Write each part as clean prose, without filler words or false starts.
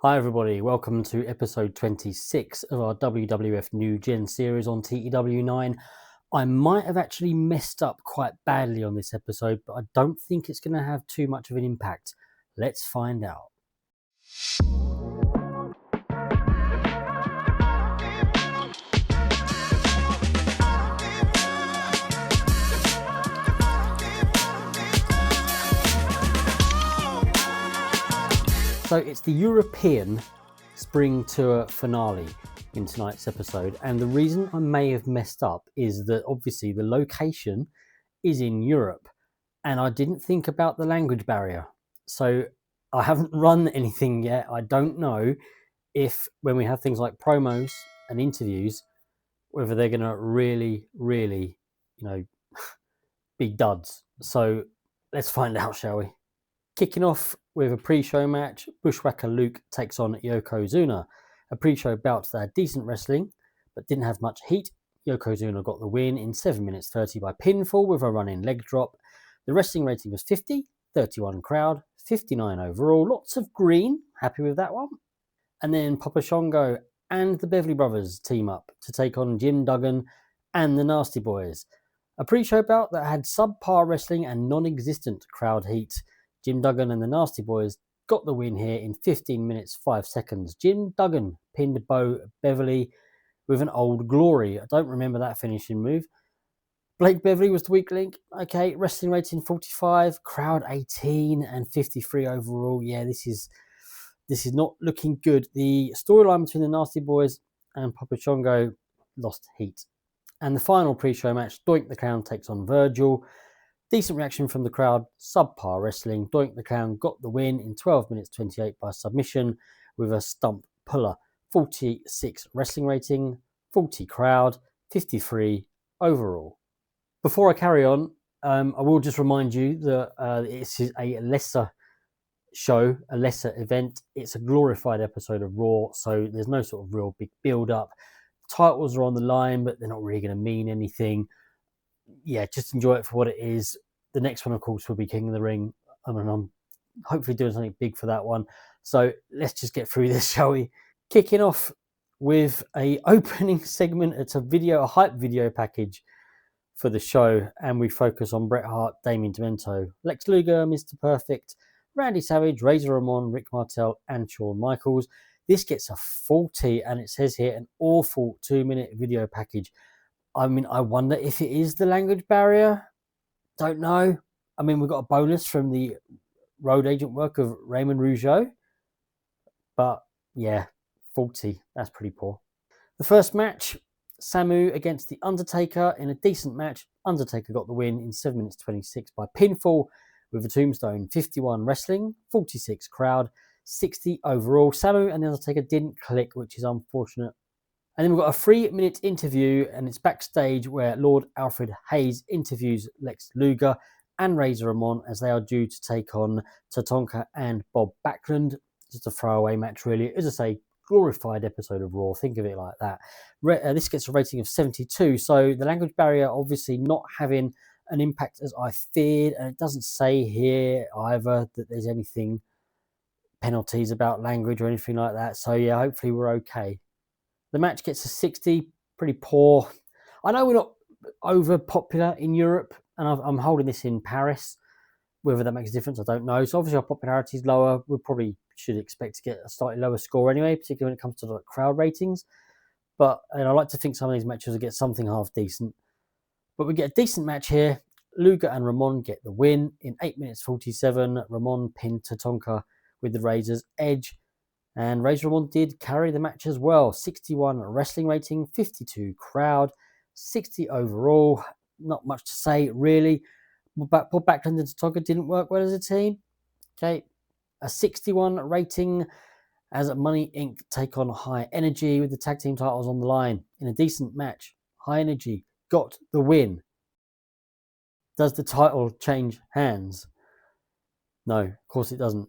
Hi everybody, welcome to episode 26 of our WWF New Gen series on TEW9. I might have actually messed up quite badly on this episode, but I don't think it's going to have too much of an impact. Let's find out. So it's the European Spring Tour finale in tonight's episode, and the reason I may have messed up is that obviously the location is in Europe, and I didn't think about the language barrier. So I haven't run anything yet. I don't know if when we have things like promos and interviews, whether they're going to really, be duds. So let's find out, shall we? Kicking off with a pre-show match, Bushwhacker Luke takes on Yokozuna. A pre-show bout that had decent wrestling, but didn't have much heat. Yokozuna got the win in 7 minutes 30 by pinfall with a running leg drop. The wrestling rating was 50, 31 crowd, 59 overall. Lots of green, happy with that one. And then Papa Shango and the Beverly Brothers team up to take on Jim Duggan and the Nasty Boys. A pre-show bout that had subpar wrestling and non-existent crowd heat. Jim Duggan and the Nasty Boys got the win here in 15 minutes 5 seconds. Jim Duggan pinned Bo Beverly with an Old Glory. I don't remember that finishing move. Blake Beverly was the weak link. Okay, wrestling rating 45, crowd 18 and 53 overall. Yeah, this is not looking good. The storyline between the Nasty Boys and Papa Chongo lost heat. And the final pre-show match, Doink the Clown takes on Virgil. Decent reaction from the crowd, subpar wrestling. Doink the Clown got the win in 12 minutes 28 by submission with a stump puller. 46 wrestling rating, 40 crowd, 53 overall. Before I carry on, I will just remind you that this is a lesser show, a lesser event. It's a glorified episode of Raw, so there's no sort of real big build-up. Titles are on the line, but they're not really going to mean anything. Yeah, just enjoy it for what it is. The next one, of course, will be King of the Ring. I'm hopefully doing something big for that one. So let's just get through this, shall we? Kicking off with a opening segment. It's a hype video package for the show, and we focus on Bret Hart, Damien Demento, Lex Luger, Mr. Perfect, Randy Savage, Razor Ramon, Rick Martel, and Shawn Michaels. This gets a 40, and it says here an awful 2-minute video package. I mean, I wonder if it is the language barrier. Don't know. I mean, we've got a bonus from the road agent work of Raymond Rougeau. But yeah, 40. That's pretty poor. The first match, Samu against The Undertaker in a decent match. Undertaker got the win in 7 minutes 26 by pinfall with a tombstone. 51 wrestling, 46 crowd, 60 overall. Samu and The Undertaker didn't click, which is unfortunate. And then we've got a 3-minute interview, and it's backstage where Lord Alfred Hayes interviews Lex Luger and Razor Ramon as they are due to take on Tatanka and Bob Backlund. Just a throwaway match, really. As I say, glorified episode of Raw. Think of it like that. This gets a rating of 72, so the language barrier obviously not having an impact as I feared, and it doesn't say here either that there's anything, penalties about language or anything like that. So yeah, hopefully we're okay. The match gets a 60, pretty poor. I know we're not over popular in Europe, and I'm holding this in Paris. Whether that makes a difference, I don't know. So obviously our popularity is lower. We probably should expect to get a slightly lower score anyway, particularly when it comes to the crowd ratings. And I like to think some of these matches will get something half decent. But we get a decent match here. Luger and Ramon get the win in 8 minutes 47. Ramon pinned Tatanka with the Razor's Edge. And Razor Ramon did carry the match as well. 61 wrestling rating, 52 crowd, 60 overall. Not much to say, really. Bob Backlund and Tatanka didn't work well as a team. Okay, a 61 rating as Money Inc. take on High Energy with the tag team titles on the line. In a decent match, High Energy got the win. Does the title change hands? No, of course it doesn't.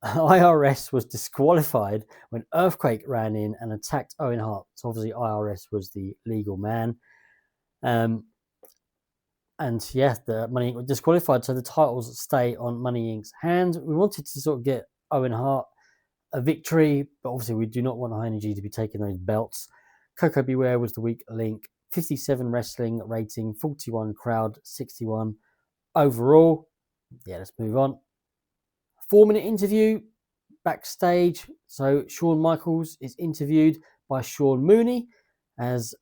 IRS was disqualified when Earthquake ran in and attacked Owen Hart. So obviously IRS was the legal man. And yeah, the Money Inc. was disqualified, so the titles stay on Money Inc.'s hands. We wanted to sort of get Owen Hart a victory, but obviously we do not want High Energy to be taking those belts. Coco Beware was the weak link. 57 wrestling rating, 41 crowd, 61 overall. Yeah, let's move on. 4-minute interview backstage. So Shawn Michaels is interviewed by Sean Mooney as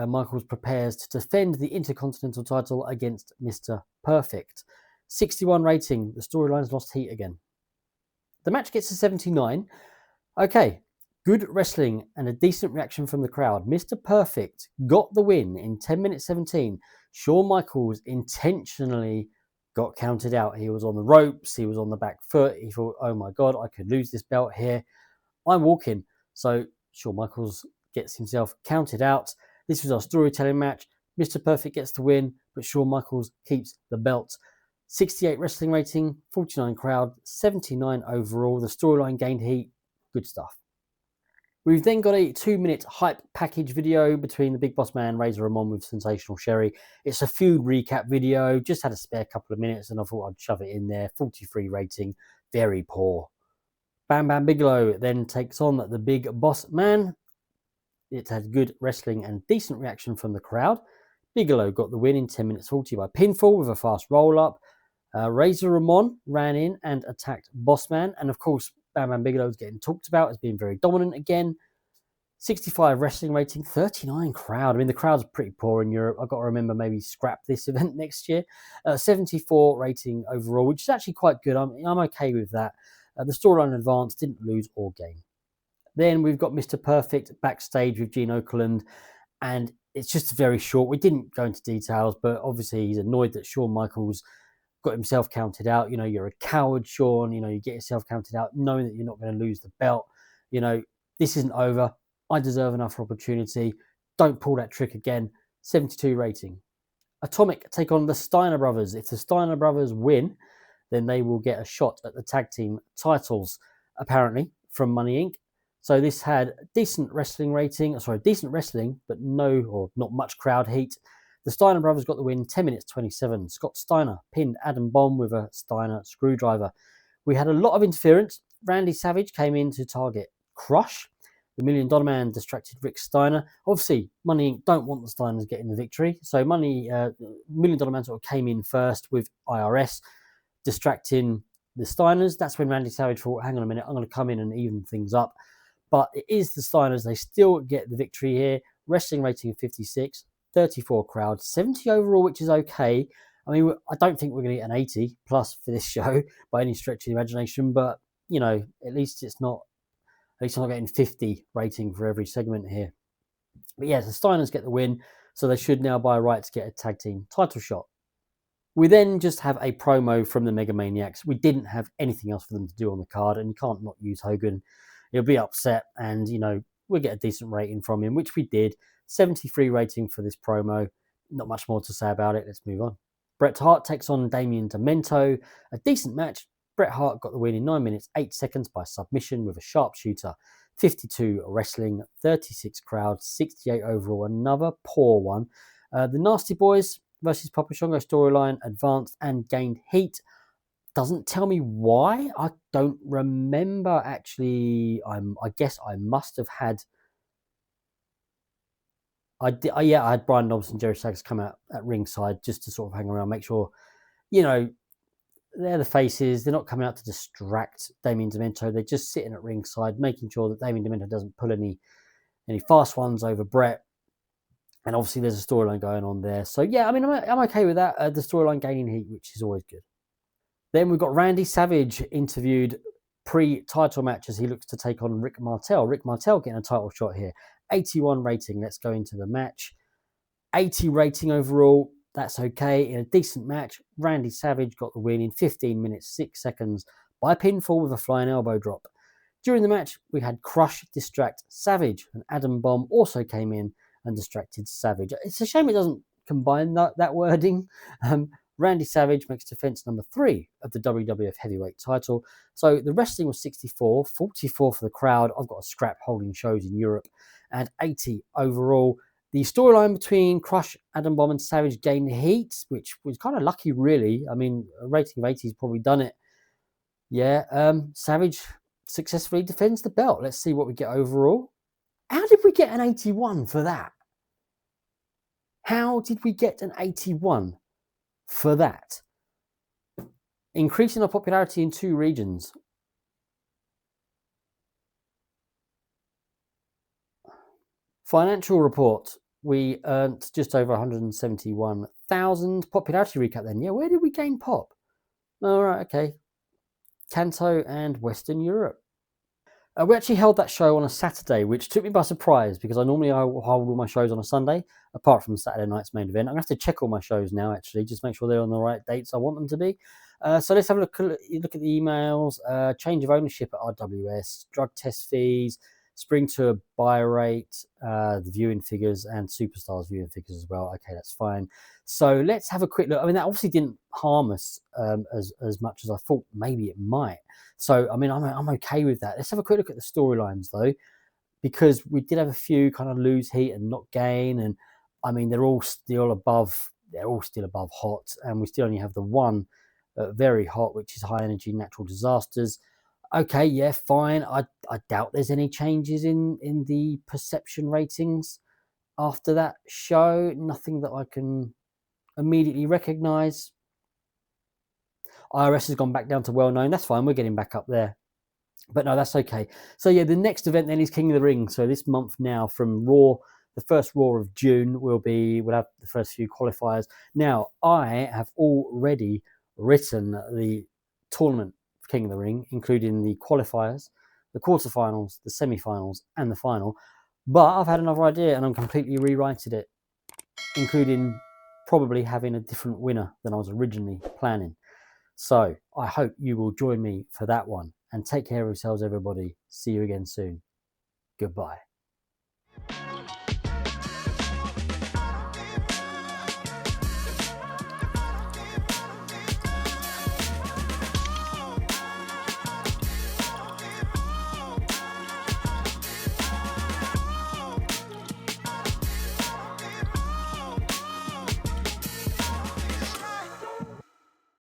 Michaels prepares to defend the Intercontinental title against Mr. Perfect. 61 rating. The storyline's lost heat again. The match gets to 79. Okay, good wrestling and a decent reaction from the crowd. Mr. Perfect got the win in 10 minutes 17. Shawn Michaels intentionally got counted out. He was on the ropes. He was on the back foot. He thought, oh my God, I could lose this belt here. I'm walking. So Shawn Michaels gets himself counted out. This was our storytelling match. Mr. Perfect gets the win, but Shawn Michaels keeps the belt. 68 wrestling rating, 49 crowd, 79 overall. The storyline gained heat. Good stuff. We've then got a 2-minute hype package video between the Big Boss Man, Razor Ramon with Sensational Sherry. It's a feud recap video. Just had a spare couple of minutes and I thought I'd shove it in there. 43 rating, very poor. Bam Bam Bigelow then takes on the Big Boss Man. It had good wrestling and decent reaction from the crowd. Bigelow got the win in 10 minutes 40 by pinfall with a fast roll-up. Razor Ramon ran in and attacked Bossman. And of course, Bam Bam Bigelow is getting talked about as being very dominant again. 65 wrestling rating, 39 crowd. I mean, the crowd's pretty poor in Europe. I've got to remember maybe scrap this event next year. 74 rating overall, which is actually quite good. I'm okay with that. The storyline advanced, didn't lose or gain. Then we've got Mr. Perfect backstage with Gene Okerlund, and it's just very short. We didn't go into details, but obviously he's annoyed that Shawn Michaels got himself counted out. You know, you're a coward, Shawn. You know, you get yourself counted out knowing that you're not going to lose the belt. You know, this isn't over. I deserve another opportunity. Don't pull that trick again. 72 rating. Atomic take on the Steiner Brothers. If the Steiner Brothers win, then they will get a shot at the tag team titles, apparently, from Money Inc. So this had decent wrestling rating, decent wrestling, but no or not much crowd heat. The Steiner Brothers got the win, 10 minutes 27. Scott Steiner pinned Adam Bomb with a Steiner screwdriver. We had a lot of interference. Randy Savage came in to target Crush. The $1 Million Man distracted Rick Steiner. Obviously, Money Inc. don't want the Steiners getting the victory. So $1 Million Man sort of came in first with IRS, distracting the Steiners. That's when Randy Savage thought, hang on a minute, I'm going to come in and even things up. But it is the Steiners. They still get the victory here. Wrestling rating of 56, 34 crowd, 70 overall, which is okay. I mean, I don't think we're going to get an 80 plus for this show by any stretch of the imagination, but, you know, at least I'm not getting 50 rating for every segment here. But yeah, the Steiners get the win, so they should now by rights get a tag team title shot. We then just have a promo from the Mega Maniacs. We didn't have anything else for them to do on the card, and you can't not use Hogan. He'll be upset, and, you know, we'll get a decent rating from him, which we did. 73 rating for this promo. Not much more to say about it. Let's move on. Bret Hart takes on Damien Demento. A decent match. Bret Hart got the win in 9 minutes 8 seconds by submission with a sharpshooter. 52 wrestling, 36 crowd, 68 overall. Another poor one. The Nasty Boys versus Papa Shango storyline advanced and gained heat. Doesn't tell me why. I don't remember actually. I guess I must have had. I had Brian Knobs and Jerry Sags come out at ringside just to sort of hang around, make sure, you know, they're the faces. They're not coming out to distract Damien Demento. They're just sitting at ringside, making sure that Damien Demento doesn't pull any fast ones over Bret. And obviously, there's a storyline going on there. So yeah, I mean, I'm okay with that. The storyline gaining heat, which is always good. Then we've got Randy Savage interviewed pre-title match as he looks to take on Rick Martel. Rick Martel getting a title shot here. 81 rating. Let's go into the match. 80 rating overall. That's okay. In a decent match, Randy Savage got the win in 15 minutes 6 seconds by pinfall with a flying elbow drop. During the match, we had Crush distract Savage, and Adam Bomb also came in and distracted Savage. It's a shame it doesn't combine that wording. Randy Savage makes defense number 3 of the WWF Heavyweight title. So the wrestling was 64, 44 for the crowd. I've got a scrap holding shows in Europe, and 80 overall. The storyline between Crush, Adam Bomb, and Savage gained heat, which was kind of lucky, really. I mean, a rating of 80 has probably done it. Yeah, Savage successfully defends the belt. Let's see what we get overall. How did we get an 81 for that? How did we get an 81 for that? Increasing our popularity in 2 regions. Financial report. We earned just over 171,000. Popularity recap then. Yeah, where did we gain pop? All right, okay. Kanto and Western Europe. We actually held that show on a Saturday, which took me by surprise because I normally hold all my shows on a Sunday, apart from Saturday night's main event. I'm going to have to check all my shows now, actually, just make sure they're on the right dates I want them to be. So let's have a look at the emails. Change of ownership at RWS, drug test fees, spring tour buy rate, the viewing figures, and Superstars viewing figures as well. Okay, that's fine. So let's have a quick look. I mean, that obviously didn't harm us as much as I thought maybe it might. So, I mean, I'm okay with that. Let's have a quick look at the storylines, though, because we did have a few kind of lose heat and not gain. And, I mean, they're all still above hot. And we still only have the one very hot, which is high energy natural disasters. Okay, yeah, fine. I doubt there's any changes in the perception ratings after that show. Nothing that I can immediately recognize. IRS has gone back down to well known. That's fine. We're getting back up there. But no, that's okay. So yeah, the next event then is King of the Ring. So this month now from Raw, the first Raw of June we'll have the first few qualifiers. Now I have already written the tournament for King of the Ring, including the qualifiers, the quarterfinals, the semi-finals, and the final. But I've had another idea and I'm completely rewriting it, including probably having a different winner than I was originally planning. So I hope you will join me for that one. And take care of yourselves, everybody. See you again soon. Goodbye.